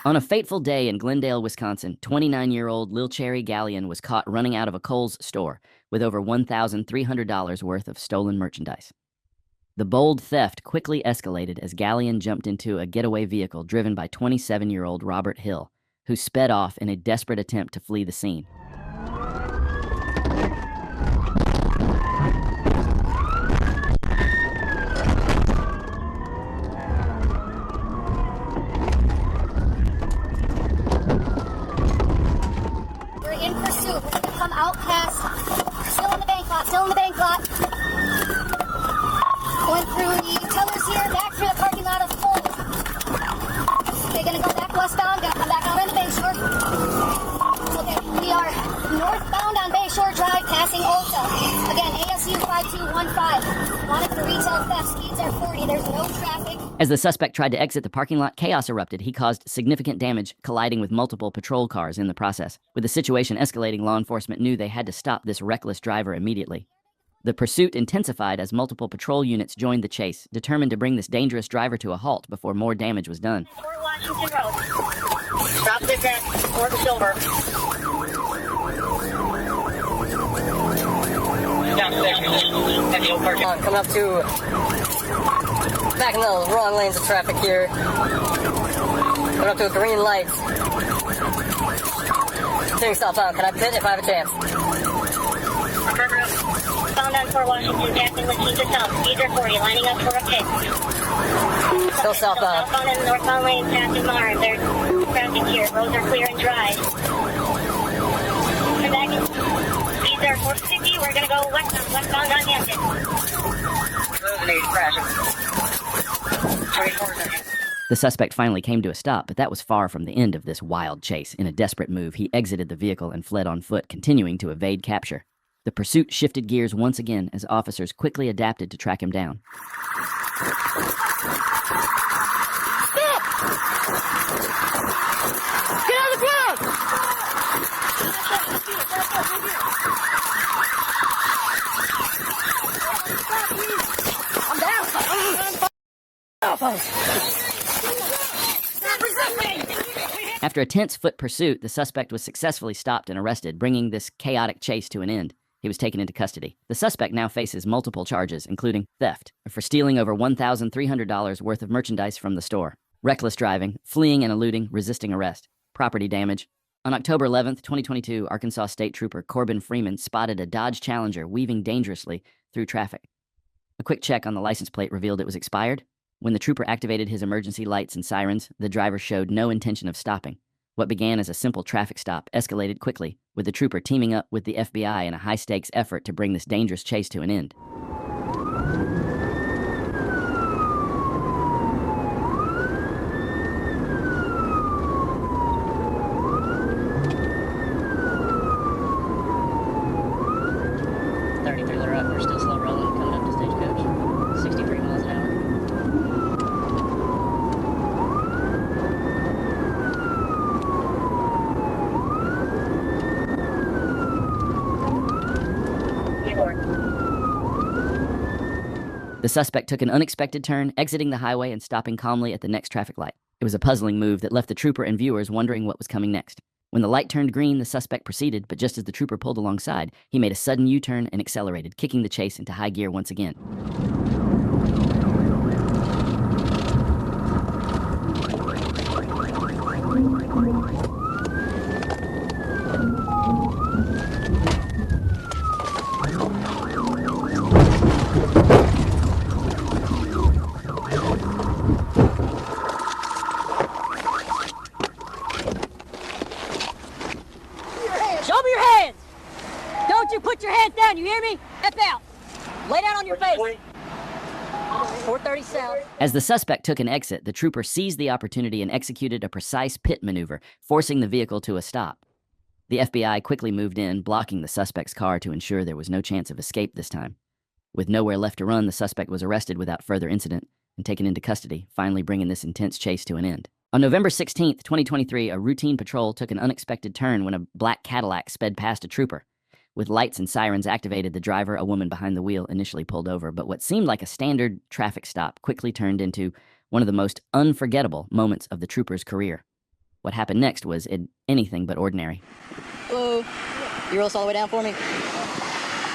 On a fateful day in Glendale, Wisconsin, 29-year-old Lil Cherry Gallion was caught running out of a Kohl's store with over $1,300 worth of stolen merchandise. The bold theft quickly escalated as Gallion jumped into a getaway vehicle driven by 27-year-old Robert Hill, who sped off in a desperate attempt to flee the scene. In pursuit. We're going to come out past, still in the bank lot. Going through the tellers here, back through the parking lot of Kohl's. They're going to go back westbound, got to come back out on the Bay Shore. Okay, we are northbound on Bay Shore Drive, passing Ulta. Again, ASU 5215. Wanted for retail theft, speeds are 40, there's no traffic. As the suspect tried to exit the parking lot, chaos erupted. He caused significant damage, colliding with multiple patrol cars in the process. With the situation escalating, law enforcement knew they had to stop this reckless driver immediately. The pursuit intensified as multiple patrol units joined the chase, determined to bring this dangerous driver to a halt before more damage was done. Fort Washington Road. Stop this at Fort Silver. Coming up to back in the wrong lanes of traffic here. Coming up to a green light. Doing stop sign. Can I pit if I have a chance? Found on Fort Washington, passing with Keith South. Speeds are 40, lining up for a pit. Still southbound. Southbound in the northbound lane, passing Mars. There's traffic here. Roads are clear and dry. Come back in. Speeds are 450. We're going to go westbound on Hampton. The suspect finally came to a stop, but that was far from the end of this wild chase. In a desperate move, he exited the vehicle and fled on foot, continuing to evade capture. The pursuit shifted gears once again as officers quickly adapted to track him down. Get on the ground! I'm down. After a tense foot pursuit, the suspect was successfully stopped and arrested, bringing this chaotic chase to an end. He was taken into custody. The suspect now faces multiple charges, including theft for stealing over $1,300 worth of merchandise from the store, reckless driving, fleeing and eluding, resisting arrest, property damage. On October 11th, 2022, Arkansas State Trooper Corbin Freeman spotted a Dodge Challenger weaving dangerously through traffic. A quick check on the license plate revealed it was expired. When the trooper activated his emergency lights and sirens, the driver showed no intention of stopping. What began as a simple traffic stop escalated quickly, with the trooper teaming up with the FBI in a high-stakes effort to bring this dangerous chase to an end. We're still slow rolling, coming up to Stagecoach, 63 miles an hour. The suspect took an unexpected turn, exiting the highway and stopping calmly at the next traffic light. It was a puzzling move that left the trooper and viewers wondering what was coming next. When the light turned green, the suspect proceeded, but just as the trooper pulled alongside, he made a sudden U-turn and accelerated, kicking the chase into high gear once again. Show me your hands! Don't you put your hands down, you hear me? F out! Lay down on your face! 430 south. As the suspect took an exit, the trooper seized the opportunity and executed a precise pit maneuver, forcing the vehicle to a stop. The FBI quickly moved in, blocking the suspect's car to ensure there was no chance of escape this time. With nowhere left to run, the suspect was arrested without further incident and taken into custody, finally bringing this intense chase to an end. On November 16th, 2023, a routine patrol took an unexpected turn when a black Cadillac sped past a trooper. With lights and sirens activated, the driver, a woman behind the wheel, initially pulled over, but what seemed like a standard traffic stop quickly turned into one of the most unforgettable moments of the trooper's career. What happened next was anything but ordinary. Hello. You roll this all the way down for me?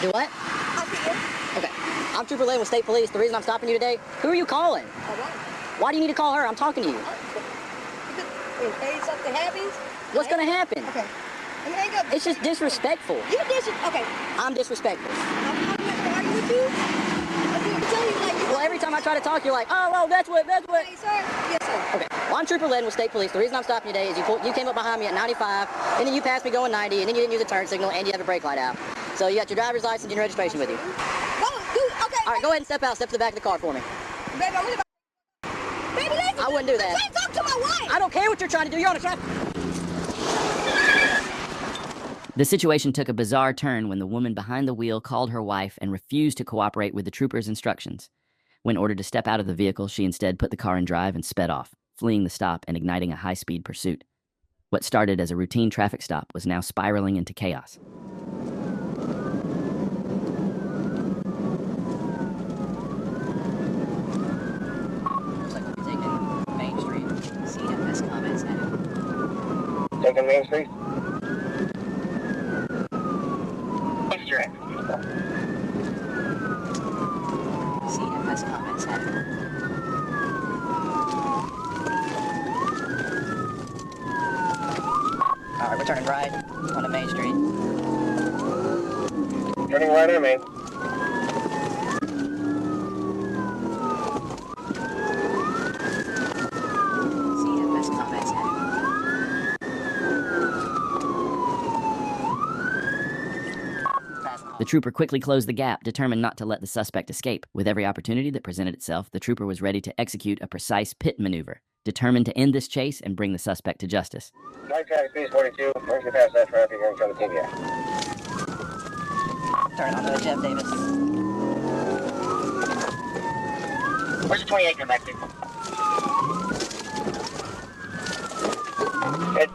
Do what? I'll see you. Okay. I'm Trooper Lynn with State Police. The reason I'm stopping you today, who are you calling? All right. Why do you need to call her? I'm talking to you. In case something happens. What's going to happen? Okay. Let me hang up. It's just disrespectful. You okay. I'm disrespectful. I'm not going to argue with you. I'm telling you, like, you. Well, every time I try to talk, you're like, oh, that's what. Hey, sir. Yes, sir. Okay. Well, I'm Trooper Lynn with State Police. The reason I'm stopping you today is you came up behind me at 95, and then you passed me going 90, and then you didn't use a turn signal, and you have a brake light out. So you got your driver's license and your registration with you. Go, dude. Okay. All right, go ahead and step out. Step to the back of the car for me. Baby, I'm really. Baby, listen. I wouldn't do that. I'm trying to talk to my wife. I don't care what you're trying to do. You're on a traffic. The situation took a bizarre turn when the woman behind the wheel called her wife and refused to cooperate with the trooper's instructions. When ordered to step out of the vehicle, she instead put the car in drive and sped off, fleeing the stop and igniting a high-speed pursuit. What started as a routine traffic stop was now spiraling into chaos. Looks like we're taking Main Street. CFS comments now. Taking Main Street? Eastern. CFS comments now. All right, we're turning right onto Main Street. Turning right on Main. CFS comments now. The trooper quickly closed the gap, determined not to let the suspect escape. With every opportunity that presented itself, the trooper was ready to execute a precise pit maneuver, determined to end this chase and bring the suspect to justice. Light traffic speed is 42. Once you pass that traffic, you're in front of the TBI. Turn on to Jeff Davis. Where's the 28 come back to? It,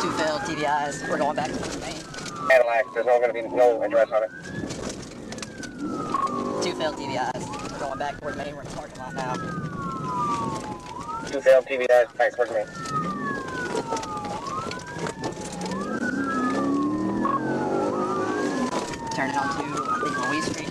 2 failed TBIs. We're going back to the main. Cadillac, there's going to be no address on it. 2 failed TBIs. We're going back toward Main. We're in the parking lot now. 2 failed TBIs, back towards me. Turning onto, I think, Louise Street.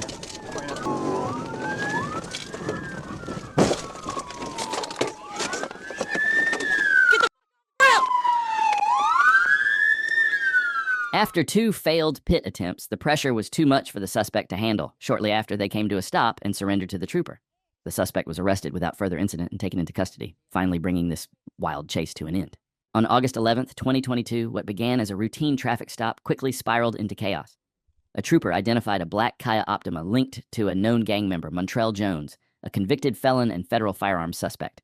After 2 failed pit attempts, the pressure was too much for the suspect to handle. Shortly after, they came to a stop and surrendered to the trooper. The suspect was arrested without further incident and taken into custody, finally bringing this wild chase to an end. On August 11th, 2022, what began as a routine traffic stop quickly spiraled into chaos. A trooper identified a black Kia Optima linked to a known gang member, Montrell Jones, a convicted felon and federal firearms suspect.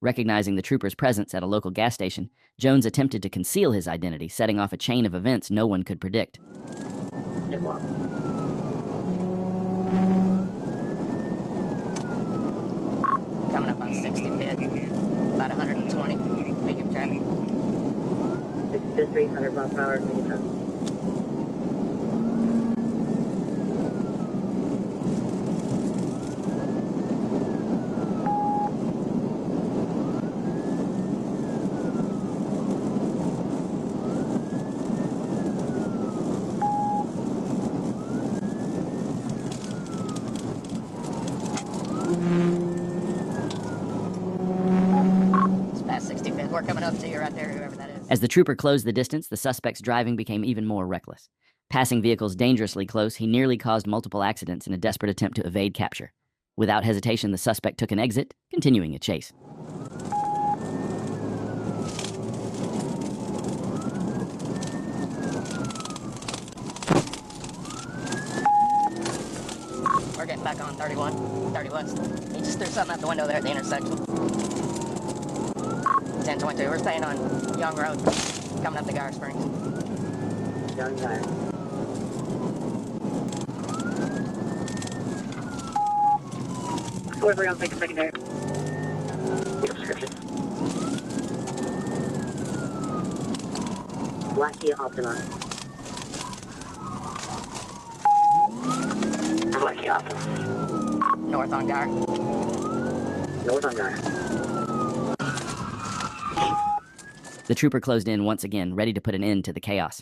Recognizing the trooper's presence at a local gas station, Jones attempted to conceal his identity, setting off a chain of events no one could predict. Coming up on 65th, about 120, medium traffic. 63, 100 miles per hour, medium traffic. It's past 65th. We're coming up to you right there, whoever that is. As the trooper closed the distance, the suspect's driving became even more reckless. Passing vehicles dangerously close, he nearly caused multiple accidents in a desperate attempt to evade capture. Without hesitation, the suspect took an exit, continuing a chase. We're getting back on 31, 30 West. He just threw something out the window there at the intersection. 1022, we're staying on Young Road, coming up to Gar Springs. Young guy. Delivery on secondary. Subscription. Black Kia Optima. Black Kia Optima. North on Gar. North on Gar. The trooper closed in once again, ready to put an end to the chaos.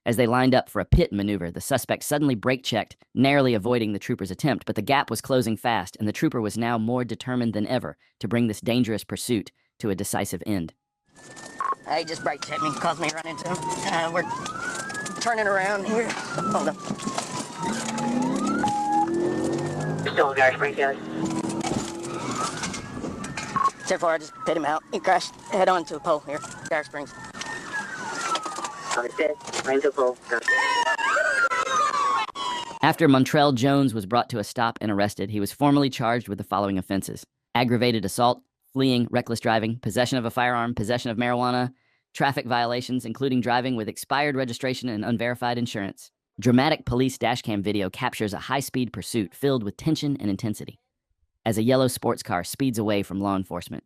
As they lined up for a pit maneuver, the suspect suddenly brake-checked, narrowly avoiding the trooper's attempt, but the gap was closing fast, and the trooper was now more determined than ever to bring this dangerous pursuit to a decisive end. He just brake-checked me, caused me to run into him. We're turning around here. Hold up. Still in Garage Springs, guys. 10-4, I just hit him out. He crashed head-on to a pole here, Garage Springs. Right into a pole. After Montrell Jones was brought to a stop and arrested, he was formally charged with the following offenses: aggravated assault, fleeing, reckless driving, possession of a firearm, possession of marijuana, traffic violations, including driving with expired registration and unverified insurance. Dramatic police dashcam video captures a high-speed pursuit filled with tension and intensity as a yellow sports car speeds away from law enforcement.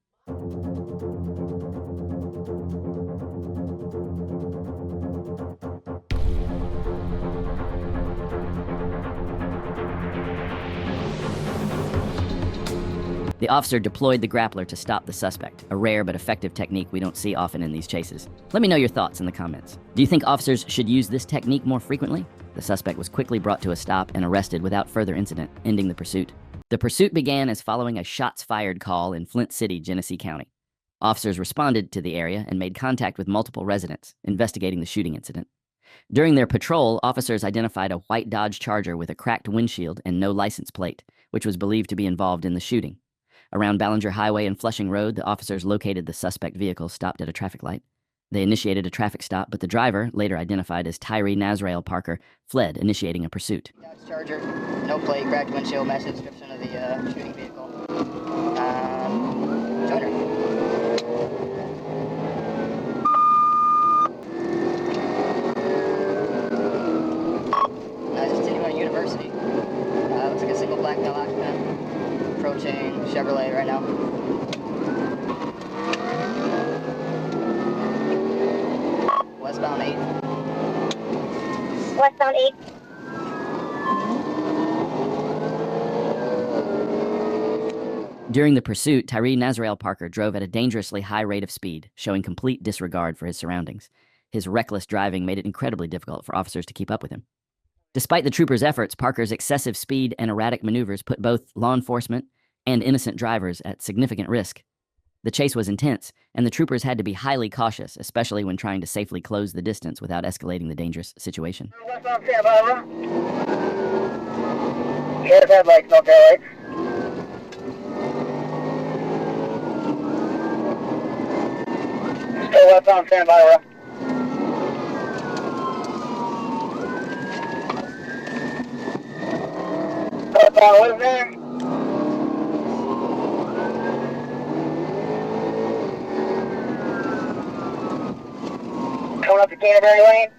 The officer deployed the grappler to stop the suspect, a rare but effective technique we don't see often in these chases. Let me know your thoughts in the comments. Do you think officers should use this technique more frequently? The suspect was quickly brought to a stop and arrested without further incident, ending the pursuit. The pursuit began as following a shots-fired call in Flint City, Genesee County. Officers responded to the area and made contact with multiple residents, investigating the shooting incident. During their patrol, officers identified a white Dodge Charger with a cracked windshield and no license plate, which was believed to be involved in the shooting. Around Ballinger Highway and Flushing Road, the officers located the suspect vehicle stopped at a traffic light. They initiated a traffic stop, but the driver, later identified as Tyree Nazrael Parker, fled, initiating a pursuit. Dodge Charger, no plate, cracked windshield, match the description of the shooting vehicle. Joiner. This is City University. Looks like a single black male occupant. Pro chain, Chevrolet right now. Westbound 8. Westbound 8. During the pursuit, Tyree Nazrael Parker drove at a dangerously high rate of speed, showing complete disregard for his surroundings. His reckless driving made it incredibly difficult for officers to keep up with him. Despite the troopers' efforts, Parker's excessive speed and erratic maneuvers put both law enforcement and innocent drivers at significant risk. The chase was intense, and the troopers had to be highly cautious, especially when trying to safely close the distance without escalating the dangerous situation. Westbound Santa Barbara. Here's headlights, no taillights. Still westbound Santa Barbara. What is there? Coming up to Canterbury Lane.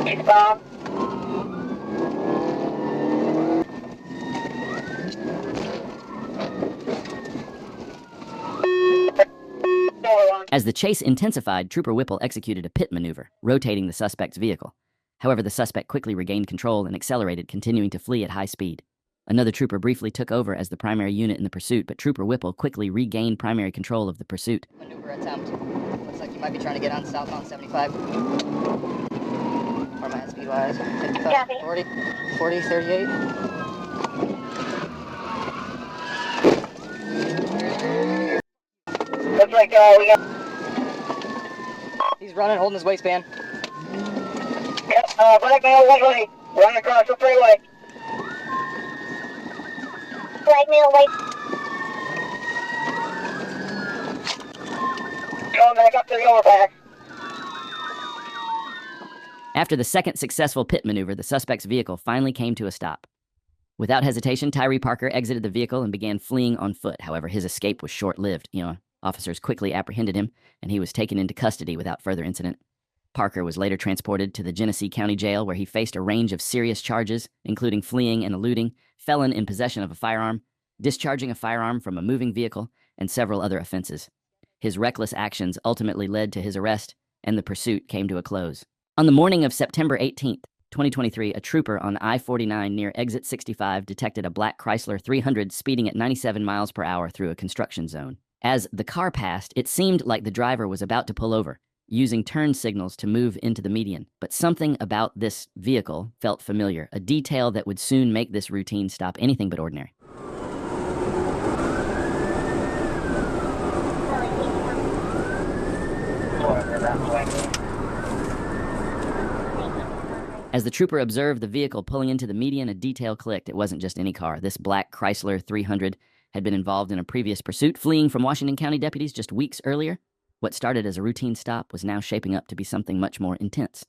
Eastbound. As the chase intensified, Trooper Whipple executed a pit maneuver, rotating the suspect's vehicle. However, the suspect quickly regained control and accelerated, continuing to flee at high speed. Another trooper briefly took over as the primary unit in the pursuit, but Trooper Whipple quickly regained primary control of the pursuit. Maneuver attempt. Looks like you might be trying to get on southbound 75. Or my speed-wise. 55, Copy. 40, 40, 38. Looks like we got. He's running, holding his waistband. Yep, black male, white lady. Running across the freeway. Black male, white. Going back up to the overpass. After the second successful pit maneuver, the suspect's vehicle finally came to a stop. Without hesitation, Tyree Parker exited the vehicle and began fleeing on foot. However, his escape was short-lived. Officers quickly apprehended him, and he was taken into custody without further incident. Parker was later transported to the Genesee County Jail, where he faced a range of serious charges, including fleeing and eluding, felon in possession of a firearm, discharging a firearm from a moving vehicle, and several other offenses. His reckless actions ultimately led to his arrest, and the pursuit came to a close. On the morning of September 18th, 2023, a trooper on I-49 near Exit 65 detected a black Chrysler 300 speeding at 97 miles per hour through a construction zone. As the car passed, it seemed like the driver was about to pull over, using turn signals to move into the median. But something about this vehicle felt familiar, a detail that would soon make this routine stop anything but ordinary. As the trooper observed the vehicle pulling into the median, a detail clicked. It wasn't just any car. This black Chrysler 300 had been involved in a previous pursuit, fleeing from Washington County deputies just weeks earlier. What started as a routine stop was now shaping up to be something much more intense.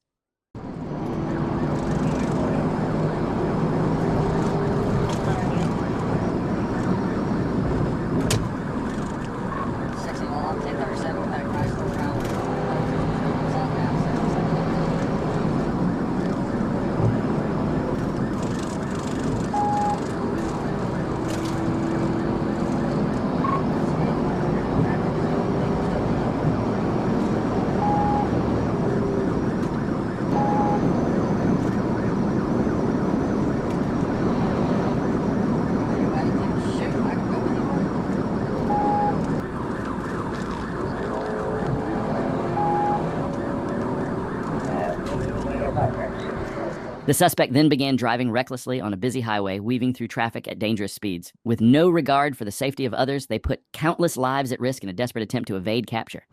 The suspect then began driving recklessly on a busy highway, weaving through traffic at dangerous speeds. With no regard for the safety of others, they put countless lives at risk in a desperate attempt to evade capture.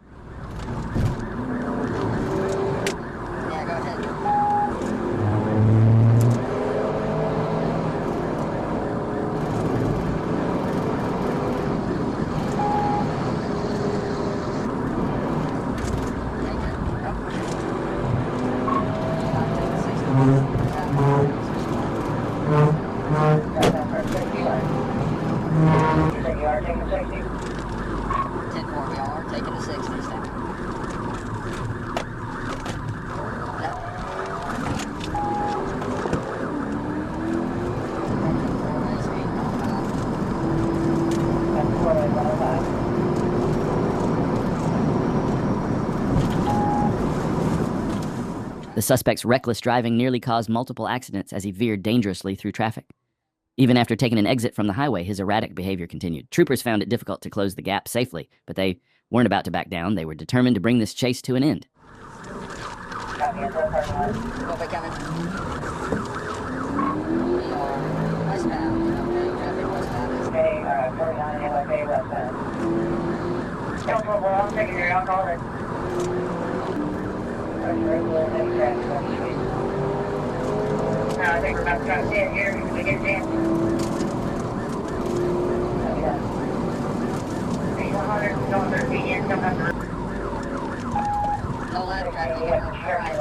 Yeah, go ahead. You are taking 60? 10-4, we are taking the 60 now. The suspect's reckless driving nearly caused multiple accidents as he veered dangerously through traffic. Even after taking an exit from the highway, his erratic behavior continued. Troopers found it difficult to close the gap safely, but they weren't about to back down. They were determined to bring this chase to an end. We'll be coming. We are westbound. Okay, traffic westbound. Okay, 49 LFA westbound. Don't go, I'm taking your alcohol. I think we're about to try to see it here because we get jammed. He's 100 feet in, come up the road. No ladder traffic. All right.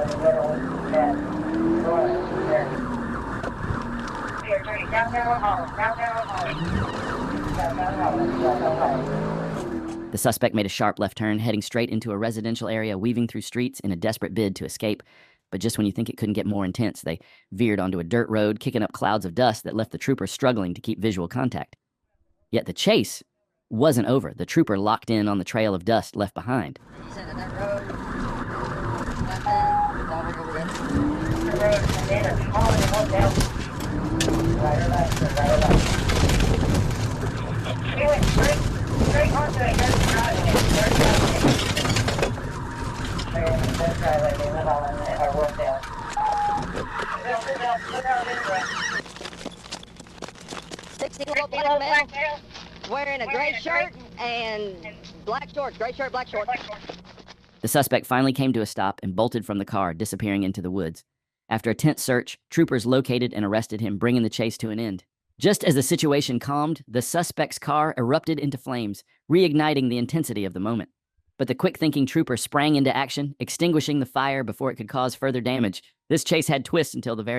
Here, turning downtown Holland, downtown Holland. The suspect made a sharp left turn, heading straight into a residential area, weaving through streets in a desperate bid to escape. But just when you think it couldn't get more intense, they veered onto a dirt road, kicking up clouds of dust that left the trooper struggling to keep visual contact. Yet the chase wasn't over. The trooper locked in on the trail of dust left behind. He's into that road. Left hand. It's all over good. The road, and then it's Holland and hotel. Right or left, right or left. He went straight onto it, there's the driveway, there's the driveway, they live all in our work there. Look out this way. 60-year-old black male wearing a gray shirt and black shorts. Gray shirt, black shorts. The suspect finally came to a stop and bolted from the car, disappearing into the woods. After a tense search, troopers located and arrested him, bringing the chase to an end. Just as the situation calmed, the suspect's car erupted into flames, reigniting the intensity of the moment. But the quick-thinking trooper sprang into action, extinguishing the fire before it could cause further damage. This chase had twists until the very